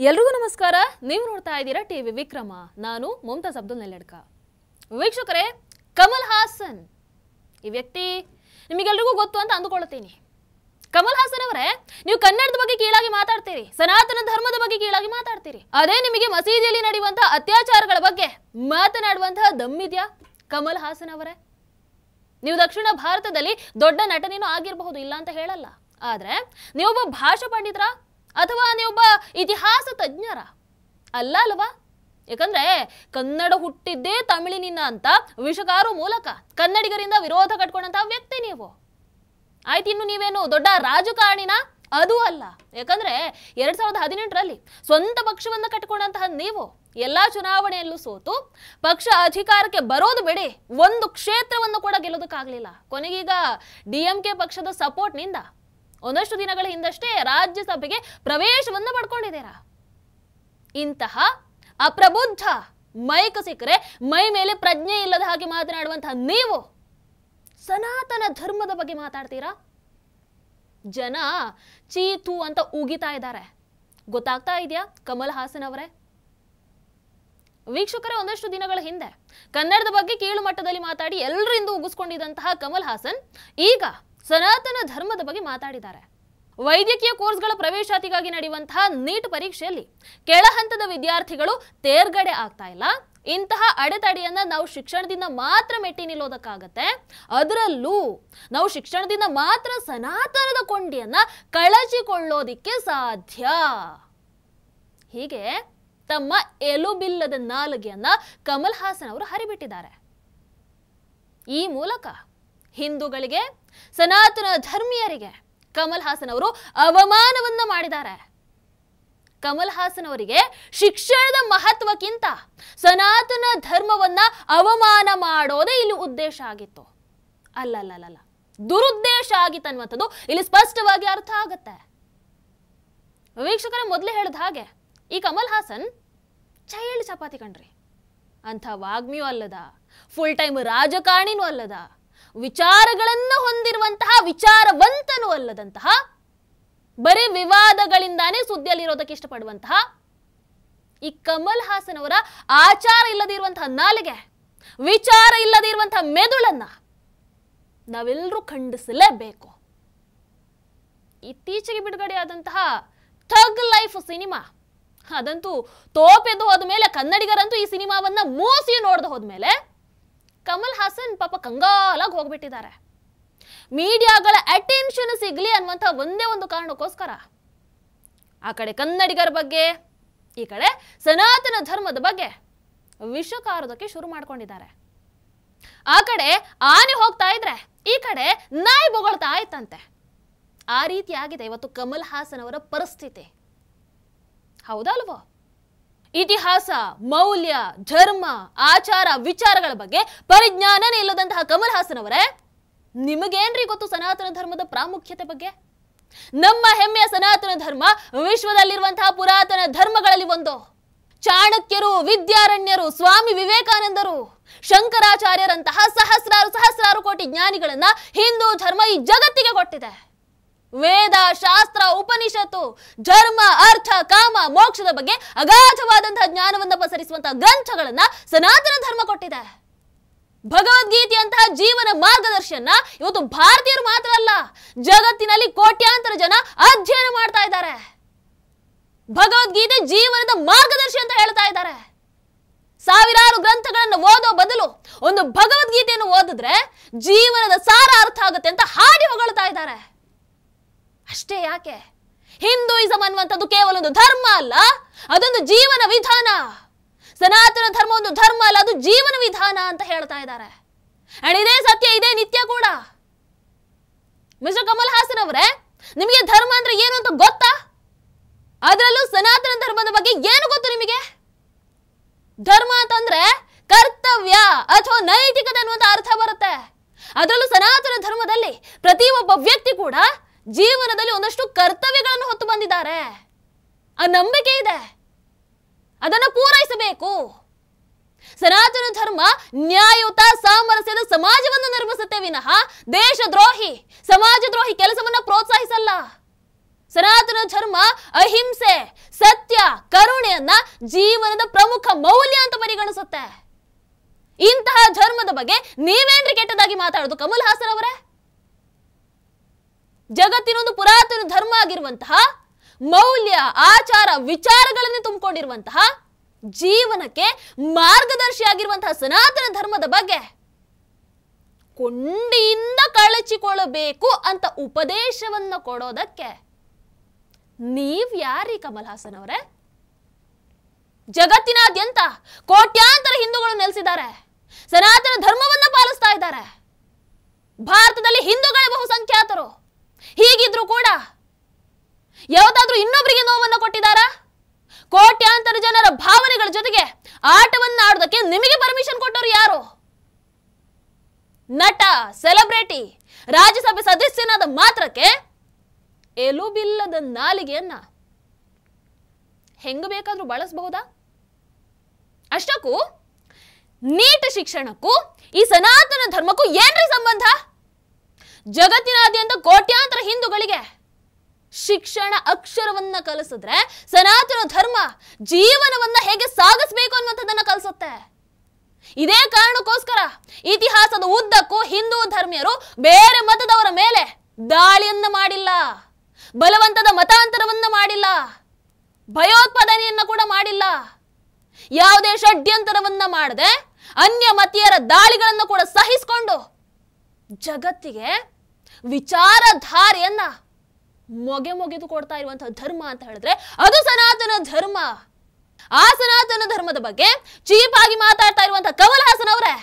ಎಲ್ರಿಗೂ ನಮಸ್ಕಾರ. ನೀವು ನೋಡ್ತಾ ಇದ್ದೀರಾ ಟಿವಿ ವಿಕ್ರಮ. ನಾನು ಮುಮ್ತಾಜ್ ಅಬ್ದುಲ್ ನೆಲ್ಲಡ್ಕ. ವೀಕ್ಷಕರೇ, ಕಮಲ್ ಹಾಸನ್ ಈ ವ್ಯಕ್ತಿ ನಿಮಗೆಲ್ರಿಗೂ ಗೊತ್ತು ಅಂತ ಅಂದುಕೊಳ್ಳುತ್ತೀನಿ. ಕಮಲ್ ಹಾಸನ್ ಅವರೇ, ನೀವು ಕನ್ನಡದ ಬಗ್ಗೆ ಕೀಳಾಗಿ ಮಾತಾಡ್ತೀರಿ, ಸನಾತನ ಧರ್ಮದ ಬಗ್ಗೆ ಕೀಳಾಗಿ ಮಾತಾಡ್ತೀರಿ. ಅದೇ ನಿಮಗೆ ಮಸೀದಿಯಲ್ಲಿ ನಡೆಯುವಂತಹ ಅತ್ಯಾಚಾರಗಳ ಬಗ್ಗೆ ಮಾತನಾಡುವಂತಹ ದಮ್ಮಿದ್ಯಾ ಕಮಲ್ ಹಾಸನ್ ಅವರೇ? ನೀವು ದಕ್ಷಿಣ ಭಾರತದಲ್ಲಿ ದೊಡ್ಡ ನಟನೇನೂ ಆಗಿರಬಹುದು, ಇಲ್ಲ ಅಂತ ಹೇಳಲ್ಲ. ಆದ್ರೆ ನೀವೊಬ್ಬ ಭಾಷಾ ಪಂಡಿತರ ಅಥವಾ ನೀವೊಬ್ಬ ಇತಿಹಾಸ ತಜ್ಞರ ಅಲ್ಲ ಅಲ್ವಾ? ಯಾಕಂದ್ರೆ ಕನ್ನಡ ಹುಟ್ಟಿದ್ದೇ ತಮಿಳಿನಿಂದ ಅಂತ ವಿಷಕಾರು ಮೂಲಕ ಕನ್ನಡಿಗರಿಂದ ವಿರೋಧ ಕಟ್ಕೊಂಡಂತಹ ವ್ಯಕ್ತಿ ನೀವು. ಆಯ್ತು, ಇನ್ನು ನೀವೇನು ದೊಡ್ಡ ರಾಜಕಾರಣಿನ? ಅದು ಅಲ್ಲ. ಯಾಕಂದ್ರೆ 2018ರಲ್ಲಿ ಸ್ವಂತ ಪಕ್ಷವನ್ನ ಕಟ್ಟಿಕೊಂಡಂತಹ ನೀವು ಎಲ್ಲಾ ಚುನಾವಣೆಯಲ್ಲೂ ಸೋತು ಪಕ್ಷ ಅಧಿಕಾರಕ್ಕೆ ಬರೋದು ಬಿಡಿ, ಒಂದು ಕ್ಷೇತ್ರವನ್ನು ಕೂಡ ಗೆಲ್ಲೋದಕ್ಕಾಗ್ಲಿಲ್ಲ. ಕೊನೆಗೀಗ DMK ಪಕ್ಷದ ಸಪೋರ್ಟ್ನಿಂದ ಒಂದಷ್ಟು ದಿನಗಳ ಹಿಂದಷ್ಟೇ ರಾಜ್ಯಸಭೆಗೆ ಪ್ರವೇಶವನ್ನ ಪಡ್ಕೊಂಡಿದ್ದೀರಾ. ಇಂತಹ ಅಪ್ರಬುದ್ಧ ಮೈಕ್ ಸಿಕ್ಕರೆ ಮೈ ಮೇಲೆ ಪ್ರಜ್ಞೆ ಇಲ್ಲದ ಹಾಗೆ ಮಾತನಾಡುವಂತಹ ನೀವು ಸನಾತನ ಧರ್ಮದ ಬಗ್ಗೆ ಮಾತಾಡ್ತೀರಾ? ಜನ ಚೀತು ಅಂತ ಉಗಿತಾ ಇದ್ದಾರೆ. ಗೊತ್ತಾಗ್ತಾ ಇದೆಯಾ ಕಮಲ್ ಹಾಸನ್ ಅವರೇ? ವೀಕ್ಷಕರೇ, ಒಂದಷ್ಟು ದಿನಗಳ ಹಿಂದೆ ಕನ್ನಡದ ಬಗ್ಗೆ ಕೀಳು ಮಟ್ಟದಲ್ಲಿ ಮಾತಾಡಿ ಎಲ್ಲರಿಂದ ಉಗಿಸ್ಕೊಂಡಿದ್ದಂತಹ ಕಮಲ್ ಹಾಸನ್ ಈಗ ಸನಾತನ ಧರ್ಮದ ಬಗ್ಗೆ ಮಾತಾಡಿದ್ದಾರೆ. ವೈದ್ಯಕೀಯ ಕೋರ್ಸ್ಗಳ ಪ್ರವೇಶಾತಿಗಾಗಿ ನಡೆಯುವಂತಹ ನೀಟ್ ಪರೀಕ್ಷೆಯಲ್ಲಿ ಕೆಳ ಹಂತದ ವಿದ್ಯಾರ್ಥಿಗಳು ತೇರ್ಗಡೆ ಆಗ್ತಾ ಇಲ್ಲ. ಇಂತಹ ಅಡೆತಡೆಯನ್ನ ನಾವು ಶಿಕ್ಷಣದಿಂದ ಮಾತ್ರ ಮೆಟ್ಟಿ ನಿಲ್ಲೋದಕ್ಕಾಗತ್ತೆ. ಅದರಲ್ಲೂ ನಾವು ಶಿಕ್ಷಣದಿಂದ ಮಾತ್ರ ಸನಾತನದ ಕೊಂಡಿಯನ್ನ ಕಳಚಿಕೊಳ್ಳೋದಿಕ್ಕೆ ಸಾಧ್ಯ. ಹೀಗೆ ತಮ್ಮ ಎಲುಬಿಲ್ಲದ ನಾಲಿಗೆಯನ್ನ ಕಮಲ್ ಹಾಸನ್ ಅವರು ಹರಿಬಿಟ್ಟಿದ್ದಾರೆ. ಈ ಮೂಲಕ ಹಿಂದೂಗಳಿಗೆ, ಸನಾತನ ಧರ್ಮೀಯರಿಗೆ ಕಮಲ್ ಹಾಸನ್ ಅವರು ಅವಮಾನವನ್ನ ಮಾಡಿದ್ದಾರೆ. ಕಮಲ್ ಹಾಸನ್ ಅವರಿಗೆ ಶಿಕ್ಷಣದ ಮಹತ್ವಕ್ಕಿಂತ ಸನಾತನ ಧರ್ಮವನ್ನ ಅವಮಾನ ಮಾಡೋದೇ ಇಲ್ಲಿ ಉದ್ದೇಶ ಆಗಿತ್ತು. ಅಲ್ಲಲ್ಲ, ದುರುದ್ದೇಶ ಆಗಿತ್ತು ಅನ್ನುವಂಥದ್ದು ಇಲ್ಲಿ ಸ್ಪಷ್ಟವಾಗಿ ಅರ್ಥ ಆಗುತ್ತೆ. ವೀಕ್ಷಕರ, ಮೊದಲೇ ಹೇಳಿದ ಹಾಗೆ ಈ ಕಮಲ್ ಹಾಸನ್ ಚೈಲ್ಡ್ ಚಪಾತಿ ಕಣ್ರಿ. ಅಂಥ ವಾಗ್ಮಿಯೂ ಅಲ್ಲದ, ಫುಲ್ ಟೈಮ್ ರಾಜಕಾರಣಿನೂ ಅಲ್ಲದ, ವಿಚಾರಗಳನ್ನು ಹೊಂದಿರುವಂತಹ ವಿಚಾರವಂತನೂ ಅಲ್ಲದಂತಹ, ಬರೀ ವಿವಾದಗಳಿಂದಾನೇ ಸುದ್ದಿಯಲ್ಲಿರೋದಕ್ಕೆ ಇಷ್ಟಪಡುವಂತಹ ಈ ಕಮಲ್ ಹಾಸನ್ ಅವರ ಆಚಾರ ಇಲ್ಲದಿರುವಂತಹ ನಾಲಿಗೆ, ವಿಚಾರ ಇಲ್ಲದಿರುವಂತಹ ಮೆದುಳನ್ನ ನಾವೆಲ್ಲರೂ ಖಂಡಿಸಲೇಬೇಕು. ಇತ್ತೀಚೆಗೆ ಬಿಡುಗಡೆಯಾದಂತಹ ಥಗ್ ಲೈಫ್ ಸಿನಿಮಾ ಅದಂತೂ ತೋಪೆದ್ದು ಹೋದ್ಮೇಲೆ, ಕನ್ನಡಿಗರಂತೂ ಈ ಸಿನಿಮಾವನ್ನ ಮೂಸಿ ನೋಡ್ದು ಹೋದ್ಮೇಲೆ ಕಮಲ್ ಹಾಸನ್ ಪಾಪ ಕಂಗಾಲಾಗಿ ಹೋಗ್ಬಿಟ್ಟಿದ್ದಾರೆ. ಮೀಡಿಯಾಗಳ ಅಟೆನ್ಷನ್ ಸಿಗ್ಲಿ ಅನ್ನುವಂಥ ಒಂದೇ ಒಂದು ಕಾರಣಕ್ಕೋಸ್ಕರ ಆ ಕಡೆ ಕನ್ನಡಿಗರ ಬಗ್ಗೆ, ಈ ಕಡೆ ಸನಾತನ ಧರ್ಮದ ಬಗ್ಗೆ ವಿಷ ಕಾರೋದಕ್ಕೆ ಶುರು ಮಾಡ್ಕೊಂಡಿದ್ದಾರೆ. ಆ ಕಡೆ ಆನೆ ಹೋಗ್ತಾ ಇದ್ರೆ ಈ ಕಡೆ ನಾಯಿ ಬೊಗಳ್ತಾ ಆಯ್ತಂತೆ. ಆ ರೀತಿ ಆಗಿದೆ ಇವತ್ತು ಕಮಲ್ ಹಾಸನ್ ಅವರ ಪರಿಸ್ಥಿತಿ. ಹೌದಲ್ವೋ? ಇತಿಹಾಸ, ಮೌಲ್ಯ, ಧರ್ಮ, ಆಚಾರ, ವಿಚಾರಗಳ ಬಗ್ಗೆ ಪರಿಜ್ಞಾನನೇ ಇಲ್ಲದಂತಹ ಕಮಲ್ ಹಾಸನ್ ಅವರೇ, ನಿಮಗೇನ್ರಿ ಗೊತ್ತು ಸನಾತನ ಧರ್ಮದ ಪ್ರಾಮುಖ್ಯತೆ ಬಗ್ಗೆ? ನಮ್ಮ ಹೆಮ್ಮೆಯ ಸನಾತನ ಧರ್ಮ ವಿಶ್ವದಲ್ಲಿರುವಂತಹ ಪುರಾತನ ಧರ್ಮಗಳಲ್ಲಿ ಒಂದು. ಚಾಣಕ್ಯರು, ವಿದ್ಯಾರಣ್ಯರು, ಸ್ವಾಮಿ ವಿವೇಕಾನಂದರು, ಶಂಕರಾಚಾರ್ಯರಂತಹ ಸಹಸ್ರಾರು ಕೋಟಿ ಜ್ಞಾನಿಗಳನ್ನ ಹಿಂದೂ ಧರ್ಮ ಈ ಜಗತ್ತಿಗೆ ಕೊಟ್ಟಿದೆ. ವೇದ, ಶಾಸ್ತ್ರ, ಉಪನಿಷತ್ತು, ಧರ್ಮ, ಅರ್ಥ, ಕಾಮ, ಮೋಕ್ಷದ ಬಗ್ಗೆ ಅಗಾಧವಾದಂತಹ ಜ್ಞಾನವನ್ನ ಪಸರಿಸುವಂತಹ ಗ್ರಂಥಗಳನ್ನ ಸನಾತನ ಧರ್ಮ ಕೊಟ್ಟಿದೆ. ಭಗವದ್ಗೀತೆಯಂತಹ ಜೀವನ ಮಾರ್ಗದರ್ಶನ ಇವತ್ತು ಭಾರತೀಯರು ಮಾತ್ರ ಅಲ್ಲ, ಜಗತ್ತಿನಲ್ಲಿ ಕೋಟ್ಯಾಂತರ ಜನ ಅಧ್ಯಯನ ಮಾಡ್ತಾ ಇದ್ದಾರೆ. ಭಗವದ್ಗೀತೆ ಜೀವನದ ಮಾರ್ಗದರ್ಶಿ ಅಂತ ಹೇಳ್ತಾ ಇದ್ದಾರೆ. ಸಾವಿರಾರು ಗ್ರಂಥಗಳನ್ನು ಓದೋ ಬದಲು ಒಂದು ಭಗವದ್ಗೀತೆಯನ್ನು ಓದಿದ್ರೆ ಜೀವನದ ಸಾರ ಅರ್ಥ ಆಗುತ್ತೆ ಅಂತ ಹಾಡಿ ಹೊಗಳ್ತಾ ಇದ್ದಾರೆ. ಅಷ್ಟೇ ಯಾಕೆ, ಹಿಂದೂಯಿಸಂ ಅನ್ನುವಂಥದ್ದು ಕೇವಲ ಒಂದು ಧರ್ಮ ಅಲ್ಲ, ಅದೊಂದು ಜೀವನ ವಿಧಾನ. ಸನಾತನ ಧರ್ಮ ಒಂದು ಧರ್ಮ ಅಲ್ಲ, ಅದು ಜೀವನ ವಿಧಾನ ಅಂತ ಹೇಳ್ತಾ ಇದ್ದಾರೆ. ಅಂಡ್ ಇದೇ ಸತ್ಯ, ಇದೇ ನಿತ್ಯ ಕೂಡ. ಮಿಸ್ಟರ್ ಕಮಲ್ ಹಾಸನ್ ಅವರೇ, ನಿಮಗೆ ಧರ್ಮ ಅಂದ್ರೆ ಏನು ಅಂತ ಗೊತ್ತಾ? ಅದರಲ್ಲೂ ಸನಾತನ ಧರ್ಮದ ಬಗ್ಗೆ ಏನು ಗೊತ್ತು ನಿಮಗೆ? ಧರ್ಮ ಅಂತಂದ್ರೆ ಕರ್ತವ್ಯ ಅಥವಾ ನೈತಿಕತೆ ಅನ್ನುವಂತ ಅರ್ಥ ಬರುತ್ತೆ. ಅದರಲ್ಲೂ ಸನಾತನ ಧರ್ಮದಲ್ಲಿ ಪ್ರತಿಯೊಬ್ಬ ವ್ಯಕ್ತಿ ಕೂಡ ಜೀವನದಲ್ಲಿ ಒಂದಷ್ಟು ಕರ್ತವ್ಯಗಳನ್ನು ಹೊತ್ತು ಬಂದಿದ್ದಾರೆ. ಆ ನಂಬಿಕೆ ಇದೆ, ಅದನ್ನು ಪೂರೈಸಬೇಕು. ಸನಾತನ ಧರ್ಮ ನ್ಯಾಯಯುತ, ಸಾಮರಸ್ಯದ ಸಮಾಜವನ್ನು ನಿರ್ಮಿಸುತ್ತೆ ವಿನಃ ದೇಶದ್ರೋಹಿ, ಸಮಾಜದ್ರೋಹಿ ಕೆಲಸವನ್ನ ಪ್ರೋತ್ಸಾಹಿಸಲ್ಲ. ಸನಾತನ ಧರ್ಮ ಅಹಿಂಸೆ, ಸತ್ಯ, ಜೀವನದ ಪ್ರಮುಖ ಮೌಲ್ಯ ಅಂತ ಪರಿಗಣಿಸುತ್ತೆ. ಇಂತಹ ಧರ್ಮದ ಬಗ್ಗೆ ನೀವೇನ್ರಿ ಕೆಟ್ಟದಾಗಿ ಮಾತಾಡೋದು ಕಮಲ್ ಹಾಸನ್ ಅವರೇ? ಜಗತ್ತಿನೊಂದು ಪುರಾತನ ಧರ್ಮ ಆಗಿರುವಂತಹ, ಮೌಲ್ಯ ಆಚಾರ ವಿಚಾರಗಳನ್ನು ತುಂಬಿಕೊಂಡಿರುವಂತಹ, ಜೀವನಕ್ಕೆ ಮಾರ್ಗದರ್ಶಿಯಾಗಿರುವಂತಹ ಸನಾತನ ಧರ್ಮದ ಬಗ್ಗೆ ಕೊಂಡಿಯಿಂದ ಕಳಚಿಕೊಳ್ಳಬೇಕು ಅಂತ ಉಪದೇಶವನ್ನ ಕೊಡೋದಕ್ಕೆ ನೀವ್ ಯಾರೀ ಕಮಲ್ ಹಾಸನ್ ಅವರೇ? ಜಗತ್ತಿನಾದ್ಯಂತ ಕೋಟ್ಯಾಂತರ ಹಿಂದೂಗಳು ನೆಲೆಸಿದ್ದಾರೆ, ಸನಾತನ ಧರ್ಮವನ್ನ ಪಾಲಿಸ್ತಾ ಇದ್ದಾರೆ. ಭಾರತದಲ್ಲಿ ಹಿಂದೂಗಳೇ ಬಹುಸಂಖ್ಯಾತರು. ಹೀಗಿದ್ರು ಕೂಡ ಯಾವತ್ತಾದ್ರೂ ಇನ್ನೊಬ್ಬರಿಗೆ ನೋವನ್ನ ಕೊಟ್ಟಿದ್ದಾರಾ? ಕೋಟ್ಯಾಂತರ ಜನರ ಭಾವನೆಗಳ ಜೊತೆಗೆ ಆಟವನ್ನ ಆಡೋದಕ್ಕೆ ನಿಮಗೆ ಪರ್ಮಿಷನ್ ಕೊಟ್ಟವರು ಯಾರು? ನಟ, ಸೆಲೆಬ್ರಿಟಿ, ರಾಜ್ಯಸಭೆ ಸದಸ್ಯನಾದ ಮಾತ್ರಕ್ಕೆ ಎಲುಬಿಲ್ಲದ ನಾಲಿಗೆಯನ್ನ ಹೆಂಗ ಬೇಕಾದ್ರೂ ಬಳಸಬಹುದಾ? ಅಷ್ಟಕ್ಕೂ ನೀಟ್ ಶಿಕ್ಷಣಕ್ಕೂ ಈ ಸನಾತನ ಧರ್ಮಕ್ಕೂ ಏನ್ರಿ ಸಂಬಂಧ? ಜಗತ್ತಿನಾದ್ಯಂತ ಕೋಟ್ಯಾಂತರ ಹಿಂದೂಗಳಿಗೆ ಶಿಕ್ಷಣ ಅಕ್ಷರವನ್ನ ಕಲಿಸಿದ್ರೆ ಸನಾತನ ಧರ್ಮ ಜೀವನವನ್ನ ಹೇಗೆ ಸಾಗಿಸಬೇಕು ಅನ್ನುವಂಥದ್ದನ್ನ ಕಲಿಸುತ್ತೆ. ಇದೇ ಕಾರಣಕ್ಕೋಸ್ಕರ ಇತಿಹಾಸದ ಉದ್ದಕ್ಕೂ ಹಿಂದೂ ಧರ್ಮೀಯರು ಬೇರೆ ಮತದವರ ಮೇಲೆ ದಾಳಿಯನ್ನ ಮಾಡಿಲ್ಲ, ಬಲವಂತದ ಮತಾಂತರವನ್ನ ಮಾಡಿಲ್ಲ, ಭಯೋತ್ಪಾದನೆಯನ್ನ ಕೂಡ ಮಾಡಿಲ್ಲ. ಯಾವುದೇ ಷಡ್ಯಂತರವನ್ನ ಮಾಡದೆ ಅನ್ಯ ಮತೀಯರ ದಾಳಿಗಳನ್ನು ಕೂಡ ಸಹಿಸಿಕೊಂಡು ಜಗತ್ತಿಗೆ ವಿಚಾರಧಾರೆಯನ್ನ ಮೊಗೆದು ಕೊಡ್ತಾ ಇರುವಂತಹ ಧರ್ಮ ಅಂತ ಹೇಳಿದ್ರೆ ಅದು ಸನಾತನ ಧರ್ಮ. ಆ ಸನಾತನ ಧರ್ಮದ ಬಗ್ಗೆ ಚೀಪ್ ಆಗಿ ಮಾತಾಡ್ತಾ ಇರುವಂತಹ ಕಮಲ್ ಹಾಸನ್ ಅವರೇ,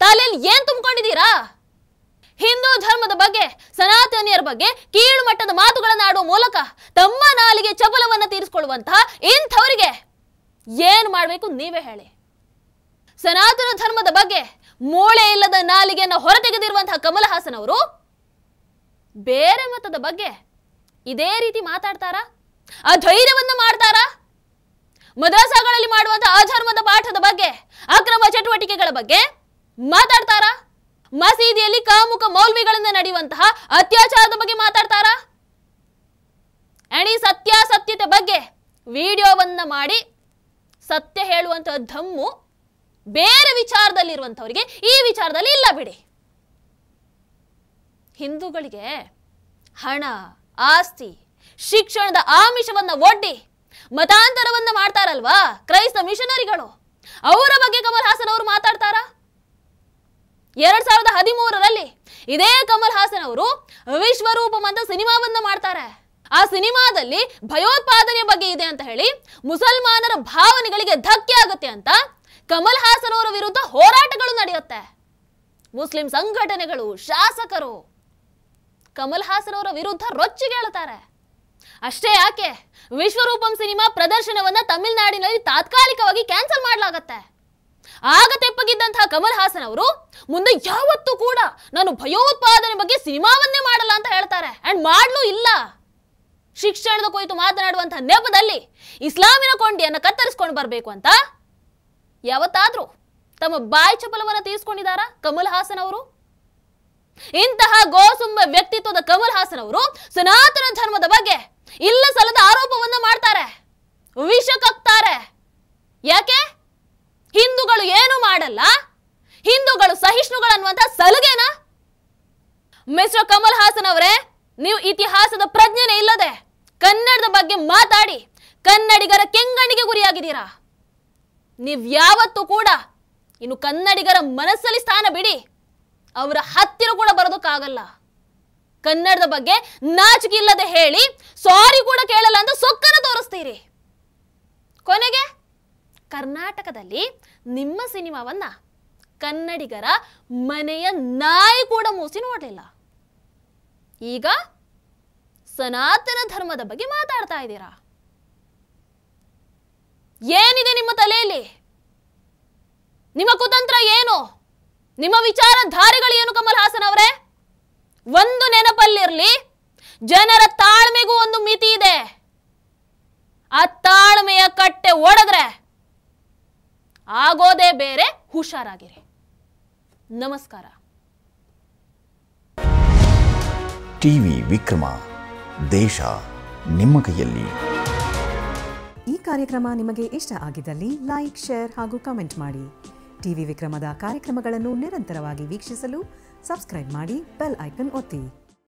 ತಲೆಯಲ್ಲಿ ಏನ್ ತುಂಬಿಕೊಂಡಿದ್ದೀರಾ? ಹಿಂದೂ ಧರ್ಮದ ಬಗ್ಗೆ, ಸನಾತನಿಯರ ಬಗ್ಗೆ ಕೀಳು ಮಟ್ಟದ ಮಾತುಗಳನ್ನು ಆಡುವ ಮೂಲಕ ತಮ್ಮ ನಾಲಿಗೆ ಚಪಲವನ್ನ ತೀರಿಸಿಕೊಳ್ಳುವಂತಹ ಇಂಥವರಿಗೆ ಏನ್ ಮಾಡಬೇಕು ನೀವೇ ಹೇಳಿ. ಸನಾತನ ಧರ್ಮದ ಬಗ್ಗೆ ಮೂಳೆ ಇಲ್ಲದ ನಾಲಿಗೆಯನ್ನು ಹೊರತೆಗೆದಿರುವಂತಹ ಕಮಲ್ ಹಾಸನ್ ಅವರು ಬೇರೆ ಮತದ ಬಗ್ಗೆ ಇದೇ ರೀತಿ ಮಾತಾಡ್ತಾರಾ? ಆ ಧೈರ್ಯವನ್ನ ಮಾಡ್ತಾರಾ? ಮದ್ರಸಾಗಳಲ್ಲಿ ಮಾಡುವಂತಹ ಅಧರ್ಮದ ಪಾಠದ ಬಗ್ಗೆ, ಅಕ್ರಮ ಚಟುವಟಿಕೆಗಳ ಬಗ್ಗೆ ಮಾತಾಡ್ತಾರಾ? ಮಸೀದಿಯಲ್ಲಿ ಕಾಮುಕ ಮೌಲ್ವಿಗಳಿಂದ ನಡೆಯುವಂತಹ ಅತ್ಯಾಚಾರದ ಬಗ್ಗೆ ಮಾತಾಡ್ತಾರಾ? ಈ ಸತ್ಯಾಸತ್ಯತೆ ಬಗ್ಗೆ ವಿಡಿಯೋವನ್ನ ಮಾಡಿ ಸತ್ಯ ಹೇಳುವಂತಹ ಧಮ್ಮು ಬೇರೆ ವಿಚಾರದಲ್ಲಿ ಇರುವಂತವರಿಗೆ ಈ ವಿಚಾರದಲ್ಲಿ ಇಲ್ಲ ಬಿಡಿ. ಹಿಂದೂಗಳಿಗೆ ಹಣ, ಆಸ್ತಿ, ಶಿಕ್ಷಣದ ಆಮಿಷವನ್ನ ಒಡ್ಡಿ ಮತಾಂತರವನ್ನ ಮಾಡ್ತಾರಲ್ವಾ ಕ್ರೈಸ್ತ ಮಿಷನರಿಗಳು, ಅವರ ಬಗ್ಗೆ ಕಮಲ್ ಹಾಸನ್ ಅವರು ಮಾತಾಡ್ತಾರ? 2013ರಲ್ಲಿ ಇದೇ ಕಮಲ್ ಹಾಸನ್ ಅವರು ವಿಶ್ವರೂಪಂ ಅಂತ ಸಿನಿಮಾವನ್ನ ಮಾಡ್ತಾರೆ. ಆ ಸಿನಿಮಾದಲ್ಲಿ ಭಯೋತ್ಪಾದನೆ ಬಗ್ಗೆ ಇದೆ ಅಂತ ಹೇಳಿ ಮುಸಲ್ಮಾನರ ಭಾವನೆಗಳಿಗೆ ಧಕ್ಕೆ ಆಗುತ್ತೆ ಅಂತ ಕಮಲ್ ಹಾಸನ್ ಅವರ ವಿರುದ್ಧ ಹೋರಾಟಗಳು ನಡೆಯುತ್ತೆ. ಮುಸ್ಲಿಂ ಸಂಘಟನೆಗಳು, ಶಾಸಕರು ಕಮಲ್ ಹಾಸನ್ ಅವರ ವಿರುದ್ಧ ರೊಚ್ಚಿಗೇಳುತ್ತಾರೆ. ಅಷ್ಟೇ ಯಾಕೆ, ವಿಶ್ವರೂಪಂ ಸಿನಿಮಾ ಪ್ರದರ್ಶನವನ್ನ ತಮಿಳುನಾಡಿನಲ್ಲಿ ತಾತ್ಕಾಲಿಕವಾಗಿ ಕ್ಯಾನ್ಸಲ್ ಮಾಡಲಾಗತ್ತೆ. ಆಗ ತೆಪ್ಪಗಿದ್ದಂತಹ ಕಮಲ್ ಹಾಸನ್ ಅವರು ಮುಂದೆ ಯಾವತ್ತೂ ಕೂಡ ನಾನು ಭಯೋತ್ಪಾದನೆ ಬಗ್ಗೆ ಸಿನಿಮಾವನ್ನೇ ಮಾಡಲ್ಲ ಅಂತ ಹೇಳ್ತಾರೆ. ಅಂಡ್ ಮಾಡ್ಲೂ ಇಲ್ಲ. ಶಿಕ್ಷಣದ ಕುರಿತು ಮಾತನಾಡುವಂತಹ ನೆಪದಲ್ಲಿ ಇಸ್ಲಾಮಿನ ಕೊಂಡಿಯನ್ನ ಕತ್ತರಿಸಿಕೊಂಡು ಬರಬೇಕು ಅಂತ ಯಾವತ್ತಾದ್ರೂ ತಮ್ಮ ಬಾಯಿ ಚಪಲವನ್ನ ತೀರಿಸಿಕೊಂಡಿದ್ದಾರ ಕಮಲ್ ಹಾಸನ್ ಅವರು? ಇಂತಹ ಗೋಸುಂಬ ವ್ಯಕ್ತಿತ್ವದ ಕಮಲ್ ಹಾಸನ್ ಅವರು ಸನಾತನ ಧರ್ಮದ ಬಗ್ಗೆ ಇಲ್ಲ ಸಲ್ಲದ ಆರೋಪವನ್ನ ಮಾಡ್ತಾರೆ, ವಿಷ ಕಕ್ತಾರೆ. ಯಾಕೆ? ಹಿಂದೂಗಳು ಏನು ಮಾಡಲ್ಲ, ಹಿಂದೂಗಳು ಸಹಿಷ್ಣುಗಳು ಅನ್ನುವಂತ ಸಲುಗೆನಾ? ಮಿಸ್ಟರ್ ಕಮಲ್ ಹಾಸನ್ ಅವರೇ, ನೀವು ಇತಿಹಾಸದ ಪ್ರಜ್ಞೆನೇ ಇಲ್ಲದೆ ಕನ್ನಡದ ಬಗ್ಗೆ ಮಾತಾಡಿ ಕನ್ನಡಿಗರ ಕೆಂಗಣ್ಣಿಗೆ ಗುರಿಯಾಗಿದ್ದೀರಾ. ನೀವ್ ಯಾವತ್ತೂ ಕೂಡ ಇನ್ನು ಕನ್ನಡಿಗರ ಮನಸ್ಸಲ್ಲಿ ಸ್ಥಾನ ಬಿಡಿ, ಅವರ ಹತ್ತಿರ ಕೂಡ ಬರೋದಕ್ಕಾಗಲ್ಲ. ಕನ್ನಡದ ಬಗ್ಗೆ ನಾಚಿಕೆ ಇಲ್ಲದೆ ಹೇಳಿ ಸಾರಿ ಕೂಡ ಕೇಳಲ್ಲ ಅಂತ ಸೊಕ್ಕನ ತೋರಿಸ್ತೀರಿ. ಕೊನೆಗೆ ಕರ್ನಾಟಕದಲ್ಲಿ ನಿಮ್ಮ ಸಿನಿಮಾವನ್ನ ಕನ್ನಡಿಗರ ಮನೆಯ ನಾಯಿ ಕೂಡ ಮೂಸಿ ನೋಡಲಿಲ್ಲ. ಈಗ ಸನಾತನ ಧರ್ಮದ ಬಗ್ಗೆ ಮಾತಾಡ್ತಾ ಇದ್ದೀರಾ. ಏನಿದೆ ನಿಮ್ಮ ತಲೆಯಲ್ಲಿ? ನಿಮ್ಮ ಕುತಂತ್ರ ಏನು? ನಿಮ್ಮ ವಿಚಾರಧಾರೆಗಳು ಏನು ಕಮಲ್ ಹಾಸನ್ ಅವರೇ? ಒಂದು ನೆನಪಲ್ಲಿರಲಿ, ಜನರ ತಾಳ್ಮೆಗೂ ಒಂದು ಮಿತಿ ಇದೆ. ಆ ತಾಳ್ಮೆಯ ಕಟ್ಟೆ ಒಡೆದ್ರೆ ಆಗೋದೇ ಬೇರೆ. ಹುಷಾರಾಗಿರಿ. ನಮಸ್ಕಾರ. ಟಿವಿ ವಿಕ್ರಮ, ದೇಶ ನಿಮ್ಮ ಕೈಯಲ್ಲಿ. ಈ ಕಾರ್ಯಕ್ರಮ ನಿಮಗೆ ಇಷ್ಟ ಆಗಿದ್ದಲ್ಲಿ ಲೈಕ್, ಶೇರ್ ಹಾಗೂ ಕಮೆಂಟ್ ಮಾಡಿ. ಟಿವಿ ವಿಕ್ರಮದ ಕಾರ್ಯಕ್ರಮಗಳನ್ನು ನಿರಂತರವಾಗಿ ವೀಕ್ಷಿಸಲು ಸಬ್ಸ್ಕ್ರೈಬ್ ಮಾಡಿ, ಬೆಲ್ ಐಕನ್ ಒತ್ತಿ.